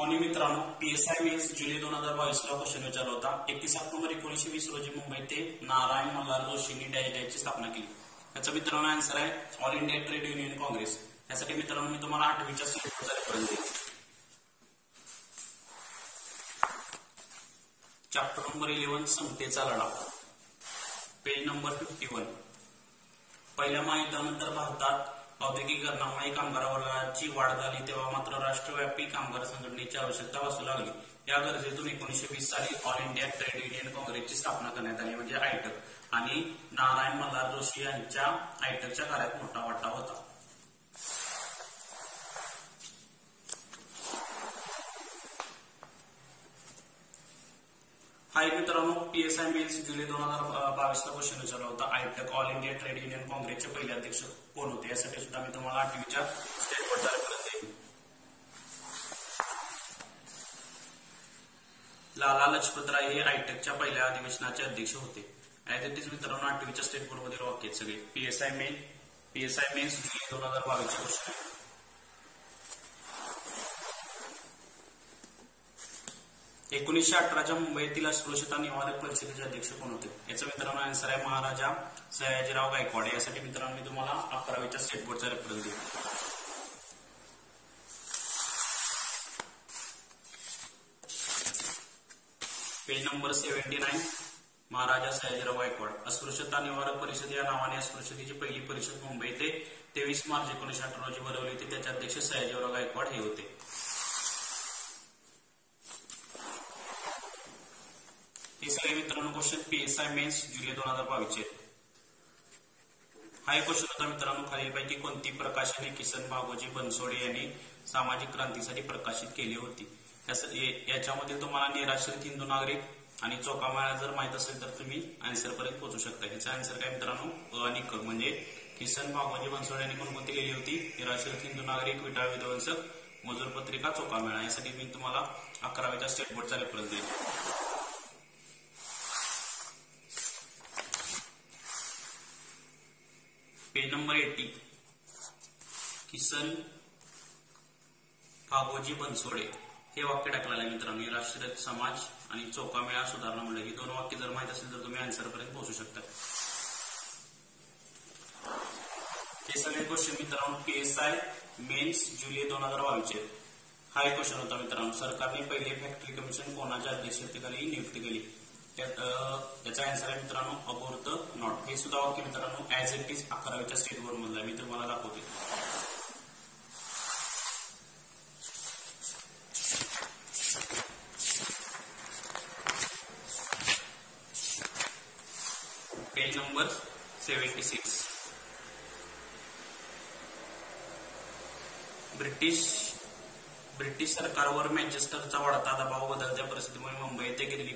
Morning मित्रांनो, PSI men's जुलै 2022 ला question विचारला होता. 31 ऑक्टोबर 1920 रोजी मुंबईत ते नारायण मल्हार जोशींनी डॅशची स्थापना केली. याचा मित्रांनो आन्सर आहे all India trade union Congress. यासाठी मित्रांनो मी तुम्हाला 8वीच्या सिलेबसचा रेफरन्स देईन. चॅप्टर नंबर 11 समतेचा लढा, पेज नंबर 51. पहिल्या महायुद्धानंतर भारतात औद्योगिकीकरणामुळे कामगार वर्गाची वाढ झाली, तेव्हा मात्र राष्ट्रव्यापी कामगार संघटनेची आवश्यकता भासू लागली. या गरजेतून 1920 साली ऑल इंडिया ट्रेड युनियन काँग्रेसची स्थापना करण्यात आली, म्हणजे आयटक. आणि नारायण मल्हार जोशी यांच्या आयटकच्या कार्यात मोठा वाटा होता. हा एक मित्रांनो पीएसआय मेन्स जुलै 2022 ला क्वेश्चन विचारला होता. AITUC all India trade union काँग्रेसचे पहिले अध्यक्ष कोण होते, यासाठी सुद्धा मी तुम्हाला 8वीच्या स्टेट बोर्डचा रेफरन्स देईन. लाला लजपतराय हे आयटकच्या पहिल्या अधिवेशनाचे अध्यक्ष होते. ऍज इट इज मित्रांनो 8वीच्या स्टेट बोर्ड मध्ये वाक्य सगळे पीएसआय मेन्स जुलै 2022 चे क्वेश्चन आहे. एकोणीसशे 18च्या मुंबईतील अस्पृश्यता निवारक परिषदेचे अध्यक्ष कोण होते, याचा मित्रांनो आन्सर आहे महाराजा सयाजीराव गायकवाड. यासाठी मित्रांनो मी तुम्हाला 11वीच्या स्टेट बोर्डचा रेफरन्स देईन. Page number 79. महाराजा सयाजीराव गायकवाड. अस्पृश्यता निवारक परिषद या नावाने अस्पृश्यतेची पहिली परिषद मुंबई ते 23 मार्च 1918 रोजी भरवली होती. त्याचे अध्यक्ष सयाजीराव गायकवाड हे होते. हे सगळे मित्रांनो क्वेश्चन पीएसआय मेन्स जुलै 2022 चे. हा एक क्वेश्चन होता मित्रांनो, खालीलपैकी कोणती प्रकाशने किसन भागोजी बनसोडे यांनी सामाजिक क्रांतीसाठी प्रकाशित केली होती. याच्यामध्ये तुम्हाला निराश्रित हिंदू नागरिक आणि चोखामेळा जर माहित असेल तर तुम्ही आन्सर पर्यंत पोहोचू शकता. ह्याचा आन्सर काय मित्रांनो आणि म्हणजे किसन भागोजी बनसोडे यांनी कोणकोणती लिहिली होती, निराश्रित हिंदू नागरिक, विटाळ विध्वंसक, मजूर पत्रिका, चोखामेळा. यासाठी मी तुम्हाला 11वीच्या स्टेट बोर्डचा रेफरन्स देईन. Page number 80. किसन भागोजी बनसोडे हे वाक्य टाकलेलं आहे मित्रांनो. निराश्रित समाज आणि चोखामेळा सुधारणा मंडळ, ही दोन वाक्य जर माहित असेल तर तुम्ही आन्सर पर्यंत पोहोचू शकता. हे सगळे क्वेश्चन मित्रांनो पीएसआय मेन्स जुलै 2022 चे. हा एक क्वेश्चन होता मित्रांनो, सरकारने पहिले फॅक्टरी कमिशन कोणाच्या अध्यक्षतेखाली नियुक्त केली. याचा आन्सर आहे मित्रांनो अबोर्थ नॉट. हे सुद्धा वाक्य मित्रांनो ऍज इट इज 11वीच्या स्टेट बोर्ड मधला मी तुम्हाला दाखवते. Page number 76. ब्रिटिश सरकारवर मँचेस्टरचा वाढता दबाव बदलत्या परिस्थितीमुळे मुंबई येथे गिरणी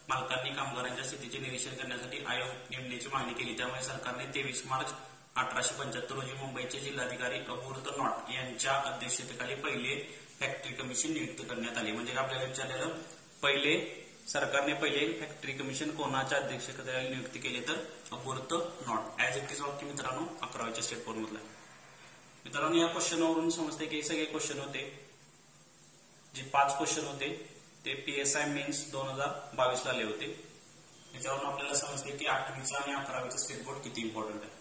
मालकांनी कामगारांच्या स्थितीचे निरीक्षण करण्यासाठी आयोग नेमण्याची मागणी केली. त्यामुळे सरकारने 23 मार्च 1875 रोजी मुंबईचे जिल्हाधिकारी अबोर्थ नॉट यांच्या अध्यक्षतेखाली पहिले फॅक्टरी कमिशन नियुक्त करण्यात आले. म्हणजे आपल्याला विचारलेलं सरकारने पहिले फॅक्टरी कमिशन कोणाच्या अध्यक्षतेखाली नियुक्त केले, तर अबोर्थ नॉट. ऍज इट इज वाक्य मित्रांनो 11वीच्या स्टेट बोर्ड मधला. मित्रांनो या क्वेश्चनवरून समजते की हे सगळे क्वेश्चन होते, जे 5 क्वेश्चन होते ते पीएसआय मेन्स 2022 ला आले होते. याच्यावरून आपल्याला समजते की 8वीचा आणि 11वीचा स्टेट बोर्ड किती इम्पॉर्टंट आहे.